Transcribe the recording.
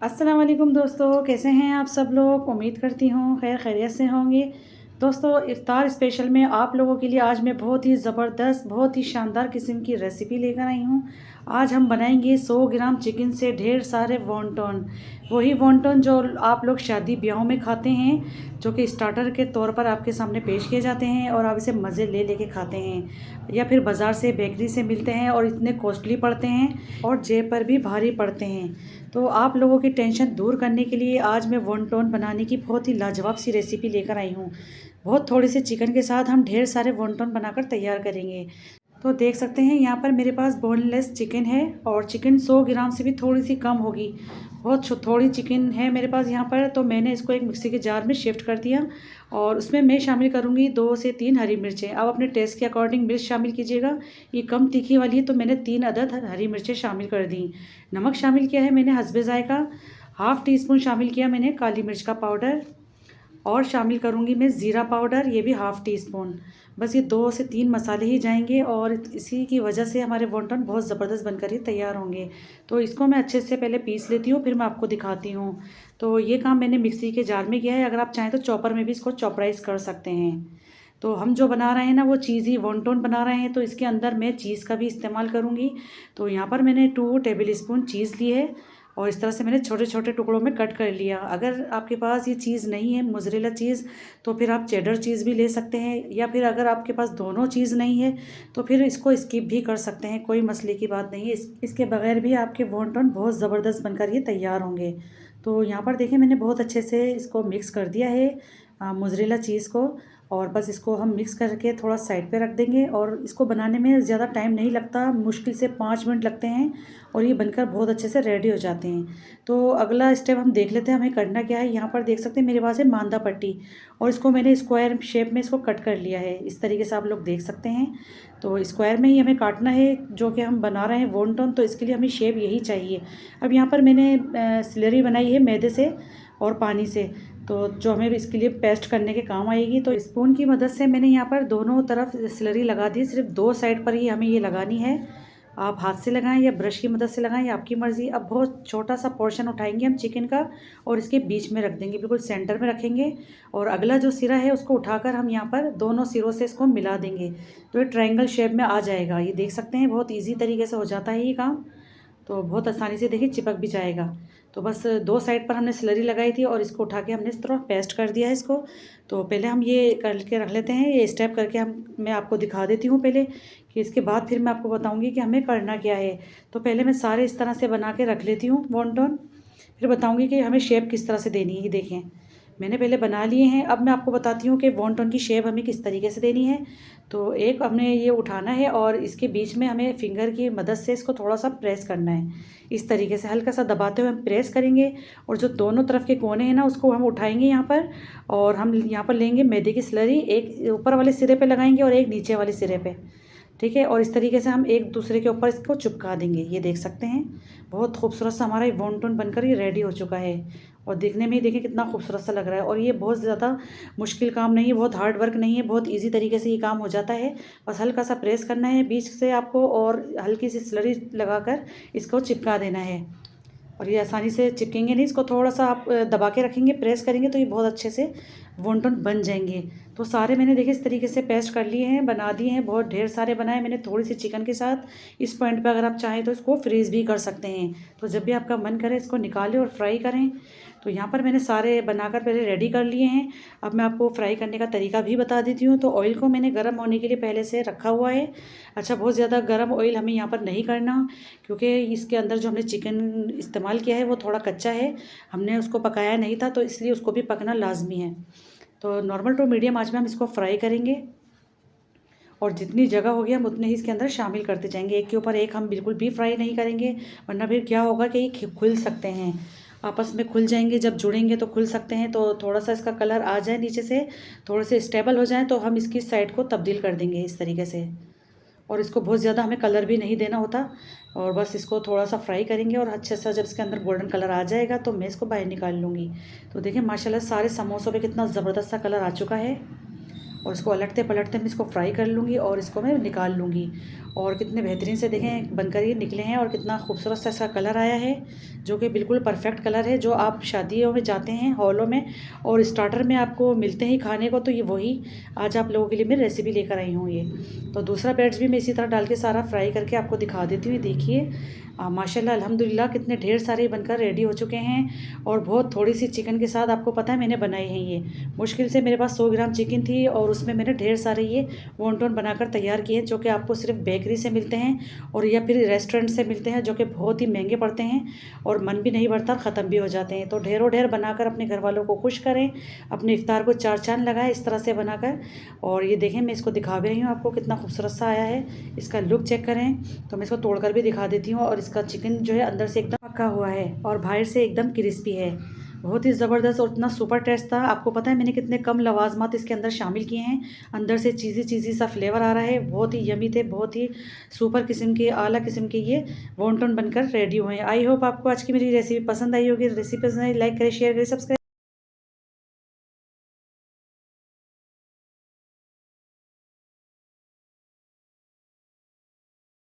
अस्सलाम वालेकुम दोस्तों, कैसे हैं आप सब लोग। उम्मीद करती हूँ खैर खैरियत से होंगे। दोस्तों, इफ्तार स्पेशल में आप लोगों के लिए आज मैं बहुत ही ज़बरदस्त, बहुत ही शानदार किस्म की रेसिपी लेकर आई हूँ। आज हम बनाएंगे 100 ग्राम चिकन से ढेर सारे वॉन्टन। वही वॉन्टन जो आप लोग शादी ब्याहों में खाते हैं, जो कि स्टार्टर के तौर पर आपके सामने पेश किए जाते हैं और आप इसे मज़े ले लेके खाते हैं, या फिर बाज़ार से बेकरी से मिलते हैं और इतने कॉस्टली पड़ते हैं और जेब पर भी भारी पड़ते हैं। तो आप लोगों की टेंशन दूर करने के लिए आज मैं वॉन्टन बनाने की बहुत ही लाजवाब सी रेसिपी लेकर आई हूँ। बहुत थोड़े से चिकन के साथ हम ढेर सारे वॉन्टन बनाकर तैयार करेंगे। तो देख सकते हैं यहाँ पर मेरे पास बोनलेस चिकन है और चिकन 100 ग्राम से भी थोड़ी सी कम होगी। बहुत थोड़ी चिकन है मेरे पास यहाँ पर, तो मैंने इसको एक मिक्सी के जार में शिफ्ट कर दिया और उसमें मैं शामिल करूँगी 2 से 3 हरी मिर्चें। आप अपने टेस्ट के अकॉर्डिंग मिर्च शामिल कीजिएगा। ये कम तीखी वाली है तो मैंने 3 अदद हरी मिर्चें शामिल कर दी। नमक शामिल किया है मैंने हस्बे ज़ायका। हाफ़ टी स्पून शामिल किया मैंने काली मिर्च का पाउडर और शामिल करूँगी मैं ज़ीरा पाउडर, ये भी हाफ़ टी स्पून। बस ये 2 से 3 मसाले ही जाएंगे और इसी की वजह से हमारे वॉन्टन बहुत ज़बरदस्त बनकर ही तैयार होंगे। तो इसको मैं अच्छे से पहले पीस लेती हूँ, फिर मैं आपको दिखाती हूँ। तो ये काम मैंने मिक्सी के जार में किया है। अगर आप चाहें तो चॉपर में भी इसको चॉपराइज़ कर सकते हैं। तो हम जो बना रहे हैं ना, वो चीज़ी वॉन्टन बना रहे हैं, तो इसके अंदर मैं चीज़ का भी इस्तेमाल करूँगी। तो यहाँ पर मैंने 2 टेबल स्पून चीज़ ली है और इस तरह से मैंने छोटे छोटे टुकड़ों में कट कर लिया। अगर आपके पास ये चीज़ नहीं है, मोज़रेला चीज़, तो फिर आप चेडर चीज़ भी ले सकते हैं, या फिर अगर आपके पास दोनों चीज़ नहीं है तो फिर इसको स्किप भी कर सकते हैं, कोई मसले की बात नहीं है। इसके बगैर भी आपके वॉन्टन बहुत ज़बरदस्त बनकर ये तैयार होंगे। तो यहाँ पर देखिए मैंने बहुत अच्छे से इसको मिक्स कर दिया है मोज़रेला चीज़ को, और बस इसको हम मिक्स करके थोड़ा साइड पे रख देंगे। और इसको बनाने में ज़्यादा टाइम नहीं लगता, मुश्किल से 5 मिनट लगते हैं और ये बनकर बहुत अच्छे से रेडी हो जाते हैं। तो अगला स्टेप हम देख लेते हैं हमें करना क्या है। यहाँ पर देख सकते हैं मेरे पास है मांदा पट्टी, और इसको मैंने स्क्वायर शेप में इसको कट कर लिया है। इस तरीके से आप लोग देख सकते हैं। तो स्क्वायर में ही हमें काटना है, जो कि हम बना रहे हैं वॉन्टन, तो इसके लिए हमें शेप यही चाहिए। अब यहाँ पर मैंने स्लरी बनाई है मैदे से और पानी से, तो जो हमें इसके लिए पेस्ट करने के काम आएगी। तो स्पून की मदद से मैंने यहाँ पर दोनों तरफ स्लरी लगा दी। सिर्फ 2 साइड पर ही हमें ये लगानी है। आप हाथ से लगाएं या ब्रश की मदद से लगाएं, ये आपकी मर्ज़ी। अब बहुत छोटा सा पोर्शन उठाएंगे हम चिकन का और इसके बीच में रख देंगे, बिल्कुल सेंटर में रखेंगे। और अगला जो सिरा है उसको उठाकर हम यहाँ पर दोनों सिरों से इसको मिला देंगे, तो ये ट्रायंगल शेप में आ जाएगा। ये देख सकते हैं बहुत ईजी तरीके से हो जाता है ये काम। तो बहुत आसानी से देखिए चिपक भी जाएगा। तो बस 2 साइड पर हमने स्लरी लगाई थी और इसको उठा के हमने इस तरह पेस्ट कर दिया है इसको। तो पहले हम ये करके रख लेते हैं, ये स्टेप करके मैं आपको दिखा देती हूँ पहले, कि इसके बाद फिर मैं आपको बताऊँगी कि हमें करना क्या है। तो पहले मैं सारे इस तरह से बना के रख लेती हूँ वॉन्टन, फिर बताऊँगी कि हमें शेप किस तरह से देनी है। ये देखें मैंने पहले बना लिए हैं। अब मैं आपको बताती हूँ कि वॉन्टन की शेप हमें किस तरीके से देनी है। तो एक हमने ये उठाना है और इसके बीच में हमें फिंगर की मदद से इसको थोड़ा सा प्रेस करना है। इस तरीके से हल्का सा दबाते हुए हम प्रेस करेंगे, और जो दोनों तरफ के कोने हैं ना उसको हम उठाएंगे यहाँ पर, और हम यहाँ पर लेंगे मैदे की स्लरी, एक ऊपर वाले सिरे पे लगाएंगे और एक नीचे वाले सिरे पे, ठीक है। और इस तरीके से हम एक दूसरे के ऊपर इसको चिपका देंगे। ये देख सकते हैं बहुत खूबसूरत सा हमारा ये वॉन्टन बनकर ये रेडी हो चुका है, और देखने में ही देखिए कितना खूबसूरत सा लग रहा है। और ये बहुत ज़्यादा मुश्किल काम नहीं है, बहुत हार्ड वर्क नहीं है, बहुत इजी तरीके से ये काम हो जाता है। बस हल्का सा प्रेस करना है बीच से आपको, और हल्की सी स्लरी लगाकर इसको चिपका देना है। और ये आसानी से चिपकेंगे नहीं, इसको थोड़ा सा आप दबा के रखेंगे, प्रेस करेंगे तो ये बहुत अच्छे से वॉन्टन बन जाएंगे। तो सारे मैंने देखिए इस तरीके से पेस्ट कर लिए हैं, बना दिए हैं, बहुत ढेर सारे बनाए मैंने थोड़ी सी चिकन के साथ। इस पॉइंट पे अगर आप चाहें तो इसको फ्रीज़ भी कर सकते हैं, तो जब भी आपका मन करे इसको निकालें और फ्राई करें। तो यहाँ पर मैंने सारे बनाकर पहले रेडी कर लिए हैं। अब मैं आपको फ्राई करने का तरीका भी बता देती हूँ। तो ऑयल को मैंने गर्म होने के लिए पहले से रखा हुआ है। अच्छा, बहुत ज़्यादा गर्म ऑयल हमें यहाँ पर नहीं करना, क्योंकि इसके अंदर जो हमने चिकन इस्तेमाल किया है वो थोड़ा कच्चा है, हमने उसको पकाया नहीं था, तो इसलिए उसको भी पकना लाजमी है। तो नॉर्मल टू मीडियम आंच में हम इसको फ्राई करेंगे, और जितनी जगह होगी हम उतने ही इसके अंदर शामिल करते जाएंगे। एक के ऊपर एक हम बिल्कुल भी फ्राई नहीं करेंगे, वरना फिर क्या होगा कि ये खुल सकते हैं, आपस में खुल जाएंगे, जब जुड़ेंगे तो खुल सकते हैं। तो थोड़ा सा इसका कलर आ जाए नीचे से, थोड़े से स्टेबल हो जाए, तो हम इसकी साइड को तब्दील कर देंगे इस तरीके से। और इसको बहुत ज़्यादा हमें कलर भी नहीं देना होता, और बस इसको थोड़ा सा फ्राई करेंगे, और अच्छे सा जब इसके अंदर गोल्डन कलर आ जाएगा तो मैं इसको बाहर निकाल लूँगी। तो देखिए माशाल्लाह सारे समोसों पे कितना ज़बरदस्त सा कलर आ चुका है। और इसको अलटते पलटते मैं इसको फ्राई कर लूँगी और इसको मैं निकाल लूँगी। और कितने बेहतरीन से देखें बनकर ये निकले हैं और कितना खूबसूरत सा इसका कलर आया है, जो कि बिल्कुल परफेक्ट कलर है। जो आप शादियों में जाते हैं हॉलों में और स्टार्टर में आपको मिलते हैं खाने को, तो ये वही आज आप लोगों के लिए मैं रेसिपी लेकर आई हूँ। ये तो दूसरा ब्रेड्स भी मैं इसी तरह डाल के सारा फ्राई करके आपको दिखा देती हूँ। देखिए माशाल्लाह अल्हम्दुलिल्लाह कितने ढेर सारे बनकर रेडी हो चुके हैं और बहुत थोड़ी सी चिकन के साथ आपको पता है मैंने बनाई है। ये मुश्किल से मेरे पास 100 ग्राम चिकन थी और उसमें मैंने ढेर सारे ये वॉन्टन बनाकर तैयार किए, जो कि आपको सिर्फ बेकरी से मिलते हैं और या फिर रेस्टोरेंट से मिलते हैं, जो कि बहुत ही महंगे पड़ते हैं और मन भी नहीं भरता, ख़त्म भी हो जाते हैं। तो ढेरों ढेर बनाकर अपने घर वालों को खुश करें, अपने इफ्तार को चार चांद लगाएं इस तरह से बनाकर। और ये देखें मैं इसको दिखा भी रही हूँ आपको, कितना खूबसूरत सा आया है। इसका लुक चेक करें तो मैं इसको तोड़कर भी दिखा देती हूँ। और इसका चिकन जो है अंदर से एकदम पका हुआ है और बाहर से एकदम क्रिस्पी है। बहुत ही ज़बरदस्त और इतना सुपर टेस्ट था। आपको पता है मैंने कितने कम लवाजमात इसके अंदर शामिल किए हैं। अंदर से चीज़ी चीज़ी सा फ्लेवर आ रहा है, बहुत ही यमी थे, बहुत ही सुपर किस्म के आला किस्म के ये वॉन्टन बनकर रेडी हुए हैं। आई होप आपको आज की मेरी रेसिपी पसंद आई होगी। रेसिपी पसंद आई लाइक करें, शेयर करें, सब्सक्राइब